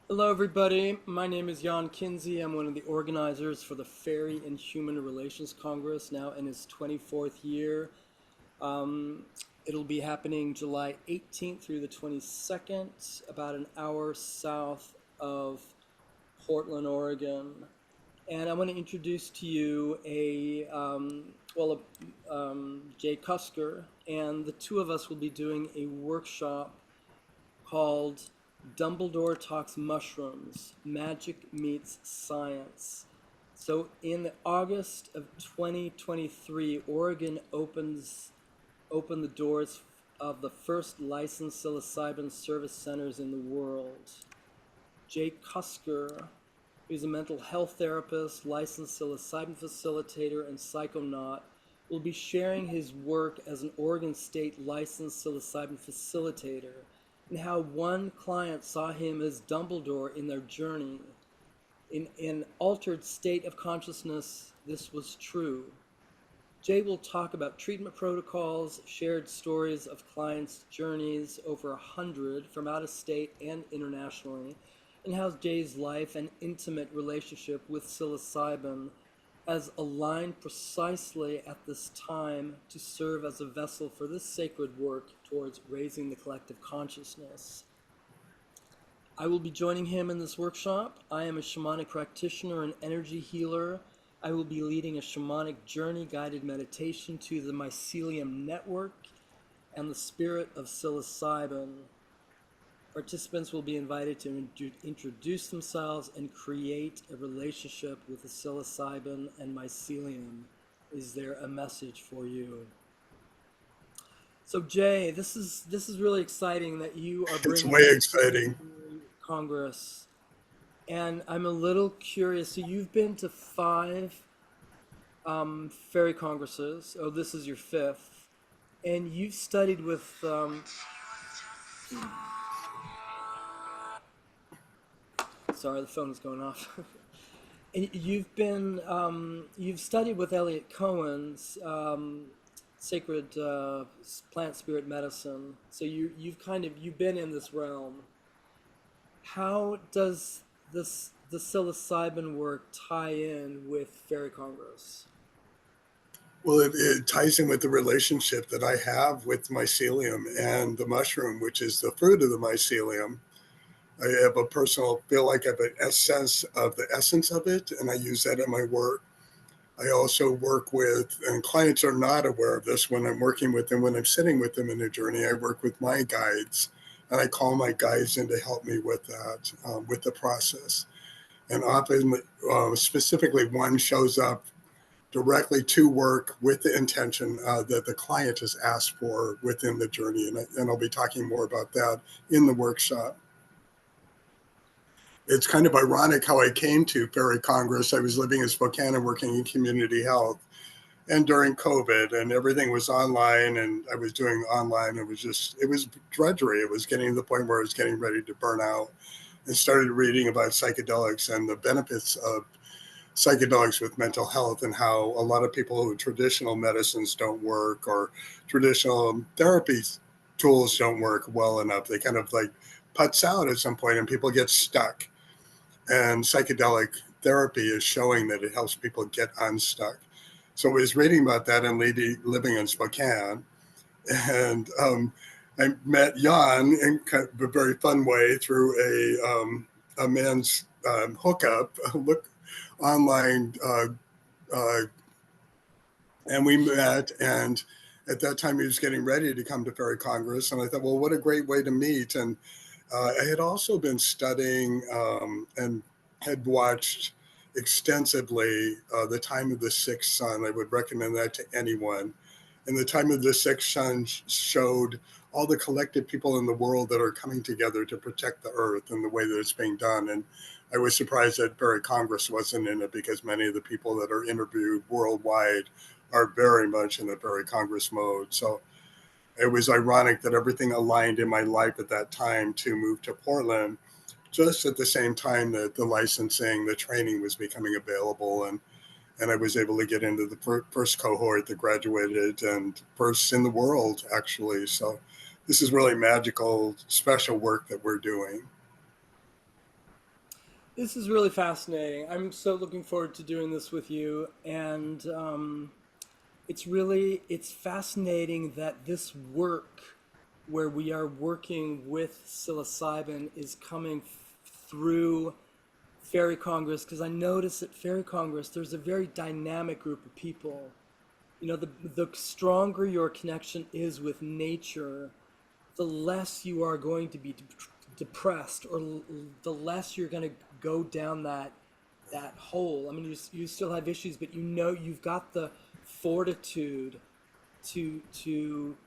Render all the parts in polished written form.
Hello, everybody. My name is Jan Kinsey. I'm one of the organizers for the Fairy and Human Relations Congress, now in its 24th year. Um, it'll be happening July 18th through the 22nd, about an hour south of Portland, Oregon. And I want to introduce to you Jay Cusker, and the two of us will be doing a workshop called Dumbledore Talks Mushrooms, Magic Meets Science. So in August of 2023, Oregon opened the doors of the first licensed psilocybin service centers in the world. Jay Cusker, who's a mental health therapist, licensed psilocybin facilitator, and psychonaut, will be sharing his work as an Oregon State licensed psilocybin facilitator and how one client saw him as Dumbledore in their journey. In an altered state of consciousness, this was true. Jay will talk about treatment protocols, shared stories of clients' journeys, over 100 from out of state and internationally, and how Jay's life and intimate relationship with psilocybin has aligned precisely at this time to serve as a vessel for this sacred work towards raising the collective consciousness. I will be joining him in this workshop. I am a shamanic practitioner and energy healer. I will be leading a shamanic journey guided meditation to the mycelium network and the spirit of psilocybin. Participants will be invited to introduce themselves and create a relationship with the psilocybin and mycelium. Is there a message for you? So Jay, this is really exciting that you are It's bringing way this exciting. to Congress. And I'm a little curious. So you've been to five fairy congresses. Oh, this is your fifth. And you've studied with, sorry, the phone is going off. And you've studied with Elliot Cohen's sacred plant spirit medicine. So you've been in this realm. How does the psilocybin work tie in with Fairy Congress? Well, it ties in with the relationship that I have with mycelium and the mushroom, which is the fruit of the mycelium. I have a personal feel like I have a sense of the essence of it, and I use that in my work. I also work with, and clients are not aware of this when I'm working with them, when I'm sitting with them in a journey, I work with my guides, and I call my guides in to help me with that, with the process. And often, specifically, one shows up directly to work with the intention that the client has asked for within the journey. And I'll be talking more about that in the workshop. It's kind of ironic how I came to Fairy Congress. I was living in Spokane and working in community health. And during COVID, and everything was online, and I was doing online. It was drudgery. It was getting to the point where I was getting ready to burn out, and started reading about psychedelics and the benefits of psychedelics with mental health, and how a lot of people who traditional medicines don't work, or traditional therapy tools don't work well enough. They kind of like putz out at some point and people get stuck. And psychedelic therapy is showing that it helps people get unstuck. So I was reading about that and living in Spokane. And I met Jan in kind of a very fun way through a man's hookup, look online, uh, and we met. And at that time, he was getting ready to come to Fairy Congress, and I thought, well, what a great way to meet. And I had also been studying and had watched extensively The Time of the Sixth Sun. I would recommend that to anyone. And The Time of the Sixth Sun showed all the collective people in the world that are coming together to protect the earth and the way that it's being done. And I was surprised that Fairy Congress wasn't in it, because many of the people that are interviewed worldwide are very much in the Fairy Congress mode. So it was ironic that everything aligned in my life at that time to move to Portland, just at the same time that the licensing, the training was becoming available. And I was able to get into the first cohort that graduated, and first in the world, actually. So this is really magical, special work that we're doing. This is really fascinating. I'm so looking forward to doing this with you, and it's fascinating that this work, where we are working with psilocybin, is coming through Fairy Congress, because I notice at Fairy Congress there's a very dynamic group of people. You know, the stronger your connection is with nature, the less you are going to be depressed, or the less you're going to go down that hole. I mean, you still have issues, but you know you've got the fortitude to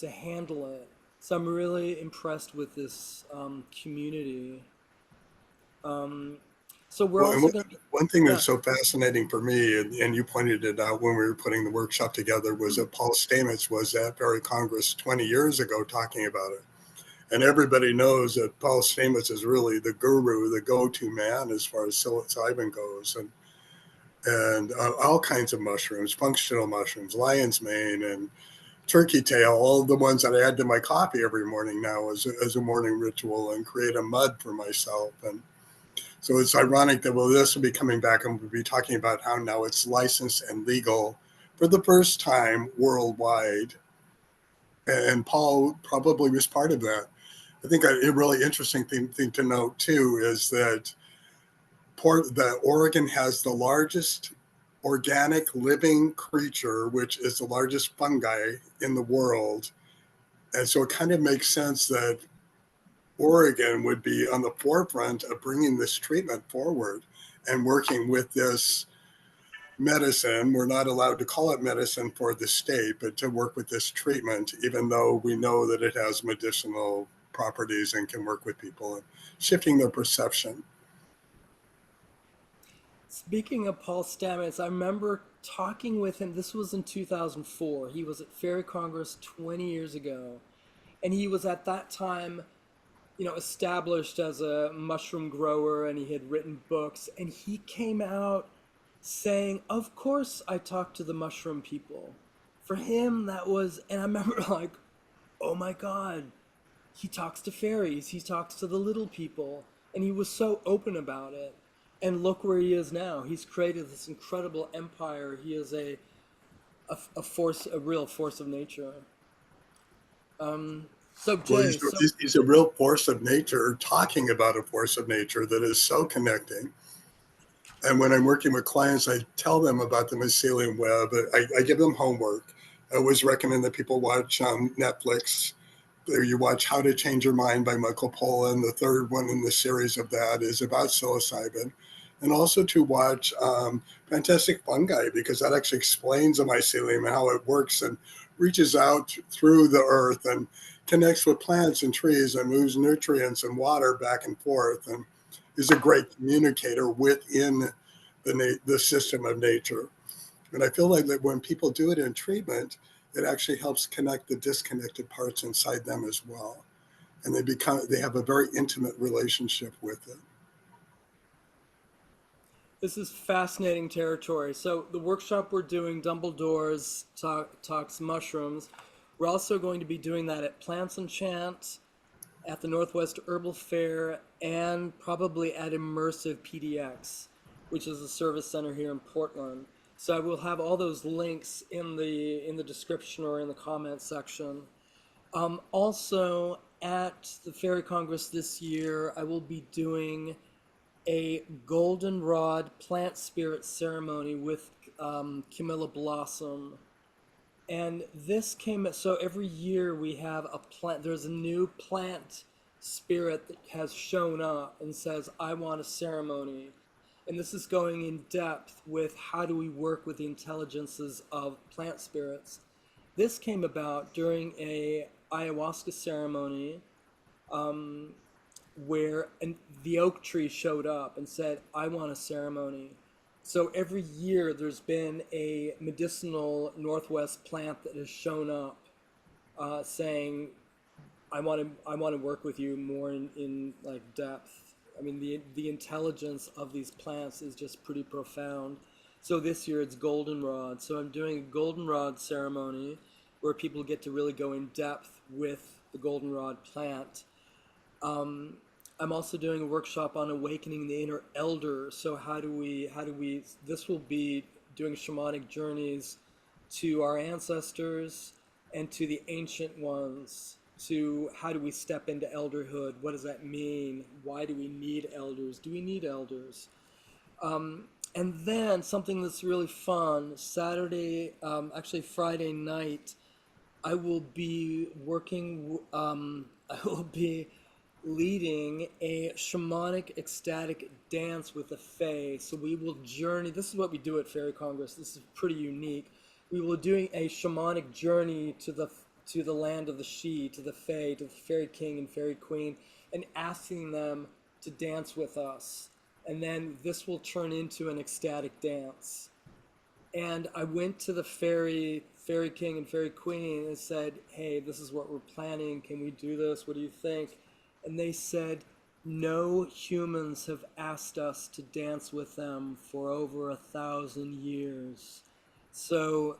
handle it. So I'm really impressed with this community. Um, so we're Well, and also going to be, one thing yeah. that's so fascinating for me, and you pointed it out when we were putting the workshop together, was that Paul Stamets was at Berry Congress 20 years ago talking about it. And everybody knows that Paul Stamets is really the guru, the go-to man as far as psilocybin goes, and all kinds of mushrooms, functional mushrooms, lion's mane, and turkey tail, all the ones that I add to my coffee every morning now as a morning ritual, and create a mud for myself. And so it's ironic that, well, this will be coming back and we'll be talking about how now it's licensed and legal for the first time worldwide. And Paul probably was part of that. I think a really interesting thing to note too is that Oregon has the largest organic living creature, which is the largest fungi in the world. And so it kind of makes sense that Oregon would be on the forefront of bringing this treatment forward and working with this medicine. We're not allowed to call it medicine for the state, but to work with this treatment, even though we know that it has medicinal properties and can work with people and shifting their perception. Speaking of Paul Stamets, I remember talking with him. This was in 2004. He was at Fairy Congress 20 years ago. And he was at that time, established as a mushroom grower, and he had written books. And he came out saying, "Of course, I talk to the mushroom people." For him, that was, and I remember like, oh my God, he talks to fairies, he talks to the little people, and he was so open about it. And look where he is now. He's created this incredible empire. He is a force, a real force of nature. So Well, Jay, so he's a real force of nature, talking about a force of nature that is so connecting. And when I'm working with clients, I tell them about the mycelium web. I give them homework. I always recommend that people watch Netflix. You watch How to Change Your Mind by Michael Pollan. The third one in the series of that is about psilocybin. And also to watch Fantastic Fungi, because that actually explains the mycelium and how it works and reaches out through the earth and connects with plants and trees and moves nutrients and water back and forth, and is a great communicator within the system of nature. And I feel like that when people do it in treatment, it actually helps connect the disconnected parts inside them as well. And they have a very intimate relationship with it. this is fascinating territory. So the workshop we're doing, Dumbledore's talks mushrooms. We're also going to be doing that at Plants enChant, at the Northwest Herbal Fair, and probably at Immersive PDX, which is a service center here in Portland. So I will have all those links in the description or in the comments section. Also, at the Fairy Congress this year, I will be doing a Goldenrod Plant Spirit ceremony with Camilla Blossom. And this came, so every year we have a plant, there's a new plant spirit that has shown up and says, I want a ceremony. And this is going in depth with how do we work with the intelligences of plant spirits. This came about during a ayahuasca ceremony, where the oak tree showed up and said, I want a ceremony. So every year there's been a medicinal Northwest plant that has shown up, saying, I want to work with you more in like depth. I mean, the intelligence of these plants is just pretty profound. So this year it's goldenrod. So I'm doing a goldenrod ceremony where people get to really go in depth with the goldenrod plant. I'm also doing a workshop on awakening the inner elder. So this will be doing shamanic journeys to our ancestors and to the ancient ones, to how do we step into elderhood? What does that mean? Why do we need elders? Do we need elders? And then something that's really fun, actually Friday night, I will be I will be leading a shamanic ecstatic dance with the Fae. So we will journey. This is what we do at Fairy Congress. This is pretty unique. We will doing a shamanic journey to the land of the She, to the Fae, to the Fairy King and Fairy Queen, and asking them to dance with us. And then this will turn into an ecstatic dance. And I went to the Fairy King and Fairy Queen and said, "Hey, this is what we're planning. Can we do this? What do you think?" And they said, "No humans have asked us to dance with them for over 1,000 years." So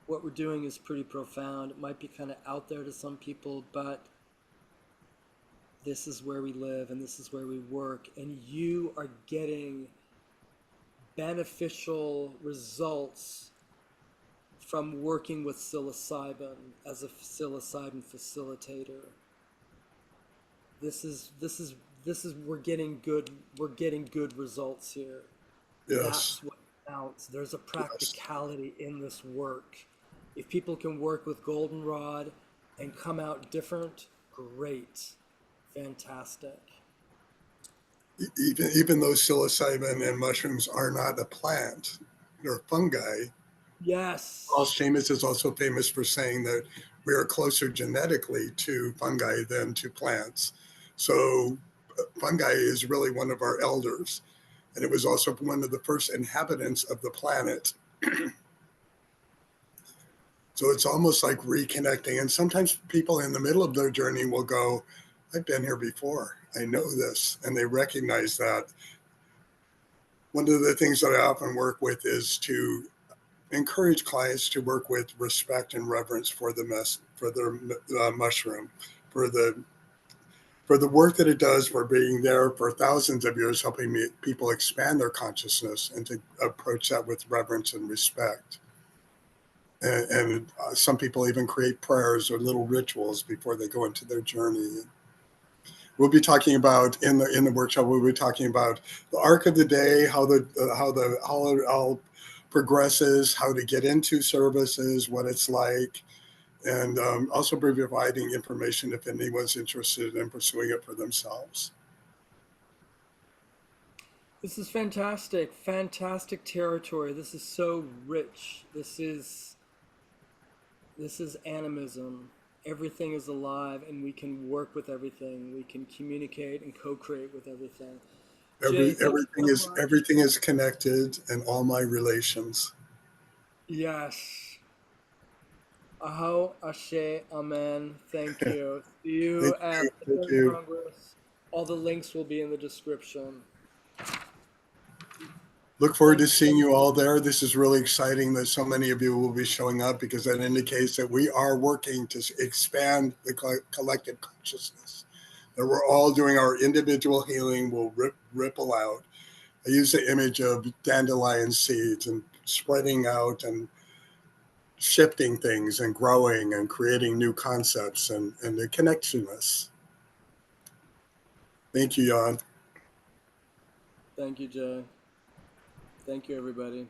what we're doing is pretty profound. It might be kind of out there to some people, but this is where we live and this is where we work. And you are getting beneficial results from working with psilocybin as a psilocybin facilitator. This is we're getting good results here. Yes. That's what counts. There's a Yes. practicality in this work. If people can work with Goldenrod and come out different, great. Fantastic. Even though psilocybin and mushrooms are not a plant, they're fungi. Paul Yes. Seamus is also famous for saying that we are closer genetically to fungi than to plants. So fungi is really one of our elders. And it was also one of the first inhabitants of the planet. So it's almost like reconnecting. And sometimes people in the middle of their journey will go, I've been here before. I know this. And they recognize that. One of the things that I often work with is to encourage clients to work with respect and reverence for for their mushroom, for the work that it does, for being there for thousands of years, helping people expand their consciousness and to approach that with reverence and respect. And some people even create prayers or little rituals before they go into their journey. We'll be talking about in the workshop. We'll be talking about the arc of the day, how it all progresses, how to get into services, what it's like, and also be providing information if anyone's interested in pursuing it for themselves. This is fantastic. Fantastic territory. This is so rich. This is animism. Everything is alive and we can work with everything. We can communicate and co-create with everything. Jay, thank you so much. Everything is connected, and all my relations. Yes. Aho, Ashe, Amen. Thank you. See Thank you you. at the Thank Fairy you. Congress. All the links will be in the description. Look forward to Thank seeing you all there. This is really exciting that so many of you will be showing up, because that indicates that we are working to expand the collective consciousness. That we're all doing our individual healing will ripple out. I use the image of dandelion seeds and spreading out and shifting things and growing and creating new concepts and the connectionness. Thank you, Jan. Thank you, Jay. Thank you, everybody.